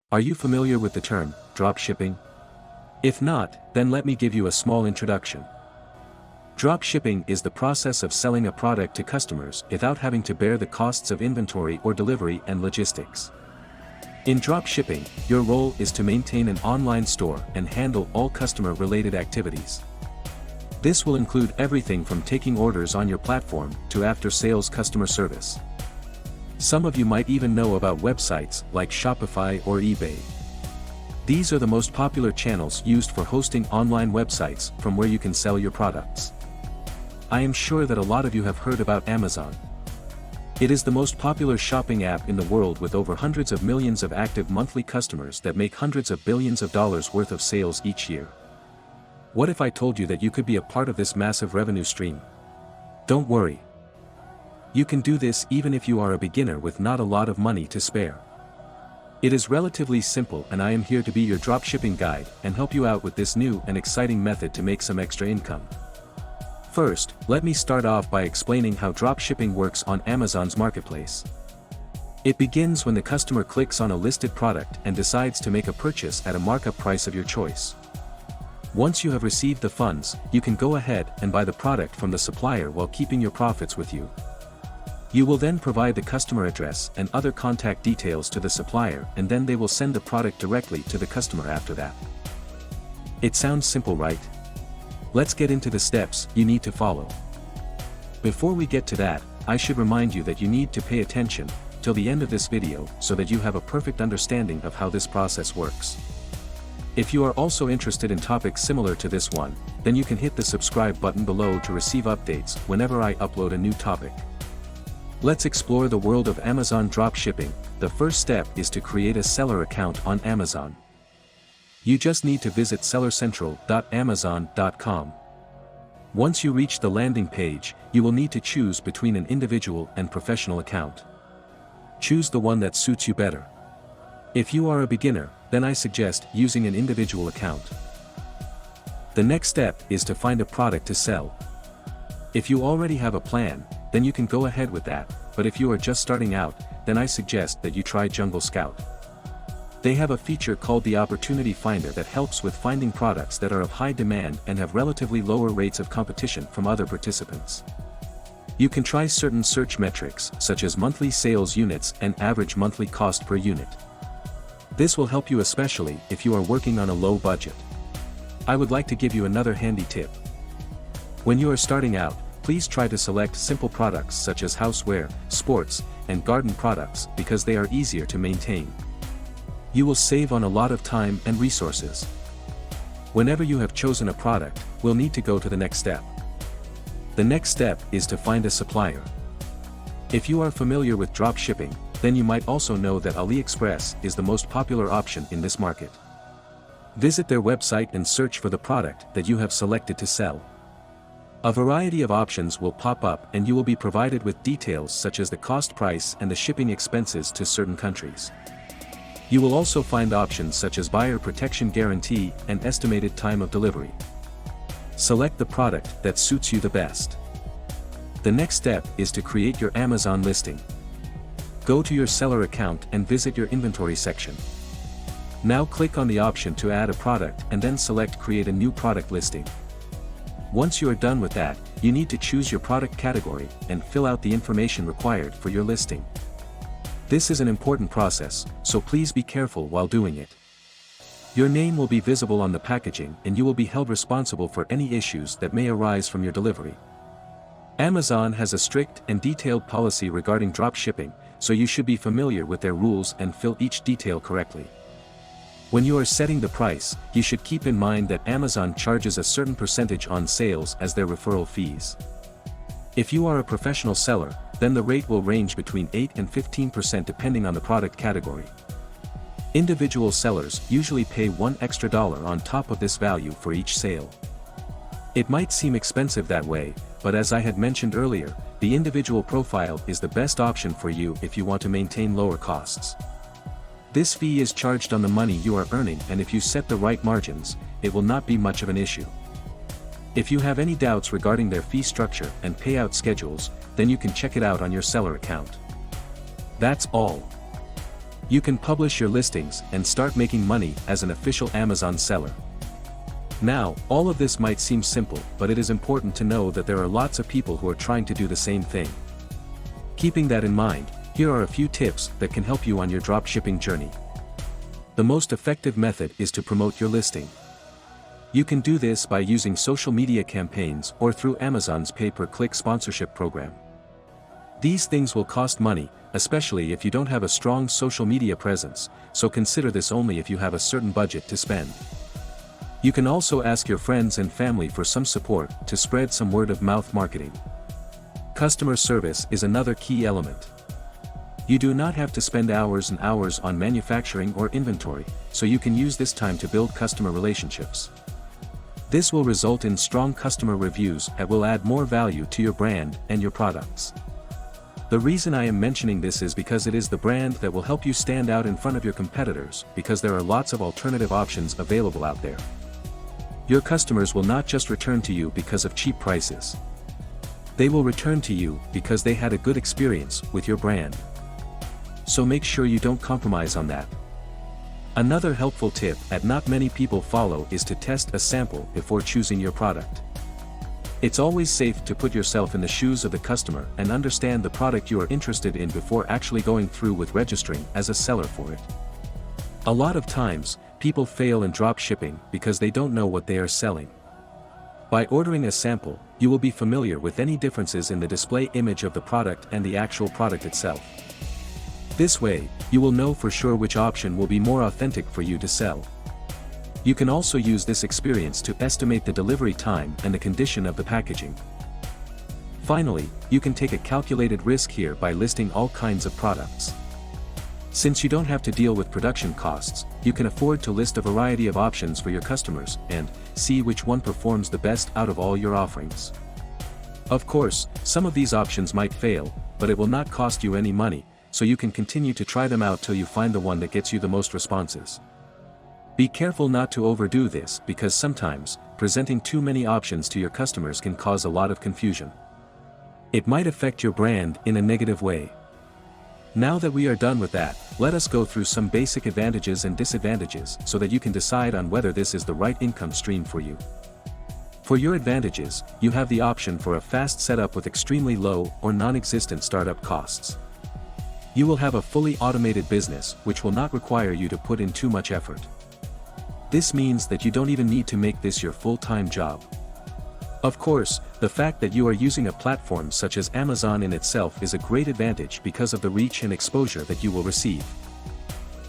Are you familiar with the term, dropshipping? If not, then let me give you a small introduction. Dropshipping is the process of selling a product to customers without having to bear the costs of inventory or delivery and logistics. In dropshipping, your role is to maintain an online store and handle all customer-related activities. This will include everything from taking orders on your platform to after-sales customer service. Some of you might even know about websites like Shopify or eBay. These are the most popular channels used for hosting online websites from where you can sell your products. I am sure that a lot of you have heard about Amazon. It is the most popular shopping app in the world with over hundreds of millions of active monthly customers that make hundreds of billions of dollars worth of sales each year. What if I told you that you could be a part of this massive revenue stream? Don't worry. You can do this even if you are a beginner with not a lot of money to spare. It is relatively simple, and I am here to be your dropshipping guide and help you out with this new and exciting method to make some extra income. First, let me start off by explaining how dropshipping works on Amazon's marketplace. It begins when the customer clicks on a listed product and decides to make a purchase at a markup price of your choice. Once you have received the funds, you can go ahead and buy the product from the supplier while keeping your profits with you. You will then provide the customer address and other contact details to the supplier, and then they will send the product directly to the customer after that. It sounds simple, right? Let's get into the steps you need to follow. Before we get to that, I should remind you that you need to pay attention till the end of this video so that you have a perfect understanding of how this process works. If you are also interested in topics similar to this one, then you can hit the subscribe button below to receive updates whenever I upload a new topic. Let's explore the world of Amazon dropshipping. The first step is to create a seller account on Amazon. You just need to visit sellercentral.amazon.com. Once you reach the landing page, you will need to choose between an individual and professional account. Choose the one that suits you better. If you are a beginner, then I suggest using an individual account. The next step is to find a product to sell. If you already have a plan, then you can go ahead with that, but if you are just starting out, then I suggest that you try Jungle Scout. They have a feature called the Opportunity Finder that helps with finding products that are of high demand and have relatively lower rates of competition from other participants. You can try certain search metrics, such as monthly sales units and average monthly cost per unit. This will help you especially if you are working on a low budget. I would like to give you another handy tip. When you are starting out, please try to select simple products such as houseware, sports, and garden products because they are easier to maintain. You will save on a lot of time and resources. Whenever you have chosen a product, we'll need to go to the next step. The next step is to find a supplier. If you are familiar with dropshipping, then you might also know that AliExpress is the most popular option in this market. Visit their website and search for the product that you have selected to sell. A variety of options will pop up and you will be provided with details such as the cost price and the shipping expenses to certain countries. You will also find options such as buyer protection guarantee and estimated time of delivery. Select the product that suits you the best. The next step is to create your Amazon listing. Go to your seller account and visit your inventory section. Now click on the option to add a product and then select Create a new product listing. Once you are done with that, you need to choose your product category and fill out the information required for your listing. This is an important process, so please be careful while doing it. Your name will be visible on the packaging and you will be held responsible for any issues that may arise from your delivery. Amazon has a strict and detailed policy regarding dropshipping, so you should be familiar with their rules and fill each detail correctly. When you are setting the price, you should keep in mind that Amazon charges a certain percentage on sales as their referral fees. If you are a professional seller, then the rate will range between 8 and 15% depending on the product category. Individual sellers usually pay $1 extra on top of this value for each sale. It might seem expensive that way, but as I had mentioned earlier, the individual profile is the best option for you if you want to maintain lower costs. This fee is charged on the money you are earning, and if you set the right margins, it will not be much of an issue. If you have any doubts regarding their fee structure and payout schedules, then you can check it out on your seller account. That's all. You can publish your listings and start making money as an official Amazon seller. Now, all of this might seem simple, but it is important to know that there are lots of people who are trying to do the same thing. Keeping that in mind, here are a few tips that can help you on your dropshipping journey. The most effective method is to promote your listing. You can do this by using social media campaigns or through Amazon's pay-per-click sponsorship program. These things will cost money, especially if you don't have a strong social media presence, so consider this only if you have a certain budget to spend. You can also ask your friends and family for some support to spread some word-of-mouth marketing. Customer service is another key element. You do not have to spend hours and hours on manufacturing or inventory, so you can use this time to build customer relationships. This will result in strong customer reviews that will add more value to your brand and your products. The reason I am mentioning this is because it is the brand that will help you stand out in front of your competitors, because there are lots of alternative options available out there. Your customers will not just return to you because of cheap prices. They will return to you because they had a good experience with your brand. So make sure you don't compromise on that. Another helpful tip that not many people follow is to test a sample before choosing your product. It's always safe to put yourself in the shoes of the customer and understand the product you are interested in before actually going through with registering as a seller for it. A lot of times, people fail in dropshipping because they don't know what they are selling. By ordering a sample, you will be familiar with any differences in the display image of the product and the actual product itself. This way, you will know for sure which option will be more authentic for you to sell. You can also use this experience to estimate the delivery time and the condition of the packaging. Finally, you can take a calculated risk here by listing all kinds of products. Since you don't have to deal with production costs, you can afford to list a variety of options for your customers and see which one performs the best out of all your offerings. Of course, some of these options might fail, but it will not cost you any money, so you can continue to try them out till you find the one that gets you the most responses. Be careful not to overdo this because sometimes, presenting too many options to your customers can cause a lot of confusion. It might affect your brand in a negative way. Now that we are done with that, let us go through some basic advantages and disadvantages so that you can decide on whether this is the right income stream for you. For your advantages, you have the option for a fast setup with extremely low or non-existent startup costs. You will have a fully automated business which will not require you to put in too much effort. This means that you don't even need to make this your full-time job. Of course, the fact that you are using a platform such as Amazon in itself is a great advantage because of the reach and exposure that you will receive.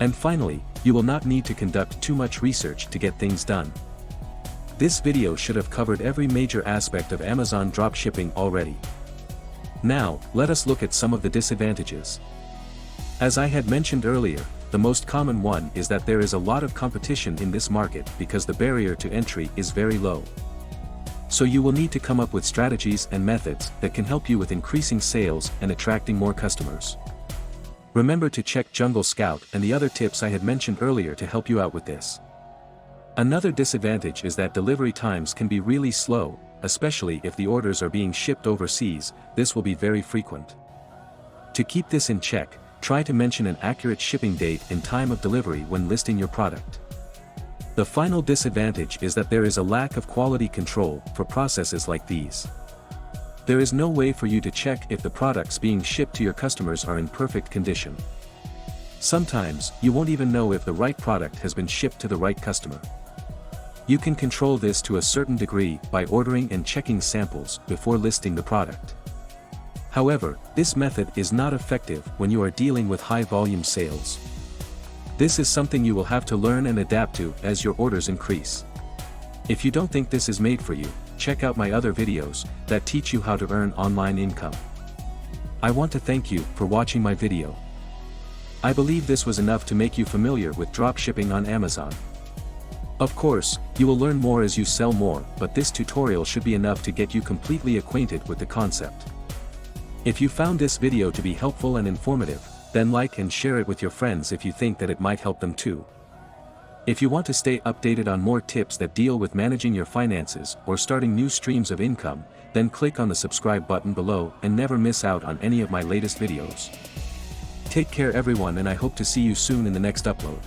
And finally, you will not need to conduct too much research to get things done. This video should have covered every major aspect of Amazon dropshipping already. Now, let us look at some of the disadvantages. As I had mentioned earlier, the most common one is that there is a lot of competition in this market because the barrier to entry is very low. So you will need to come up with strategies and methods that can help you with increasing sales and attracting more customers. Remember to check Jungle Scout and the other tips I had mentioned earlier to help you out with this. Another disadvantage is that delivery times can be really slow, especially if the orders are being shipped overseas. This will be very frequent. To keep this in check, try to mention an accurate shipping date and time of delivery when listing your product. The final disadvantage is that there is a lack of quality control for processes like these. There is no way for you to check if the products being shipped to your customers are in perfect condition. Sometimes, you won't even know if the right product has been shipped to the right customer. You can control this to a certain degree by ordering and checking samples before listing the product. However, this method is not effective when you are dealing with high-volume sales. This is something you will have to learn and adapt to as your orders increase. If you don't think this is made for you, check out my other videos that teach you how to earn online income. I want to thank you for watching my video. I believe this was enough to make you familiar with dropshipping on Amazon. Of course, you will learn more as you sell more, but this tutorial should be enough to get you completely acquainted with the concept. If you found this video to be helpful and informative, then like and share it with your friends if you think that it might help them too. If you want to stay updated on more tips that deal with managing your finances or starting new streams of income, then click on the subscribe button below and never miss out on any of my latest videos. Take care everyone, and I hope to see you soon in the next upload.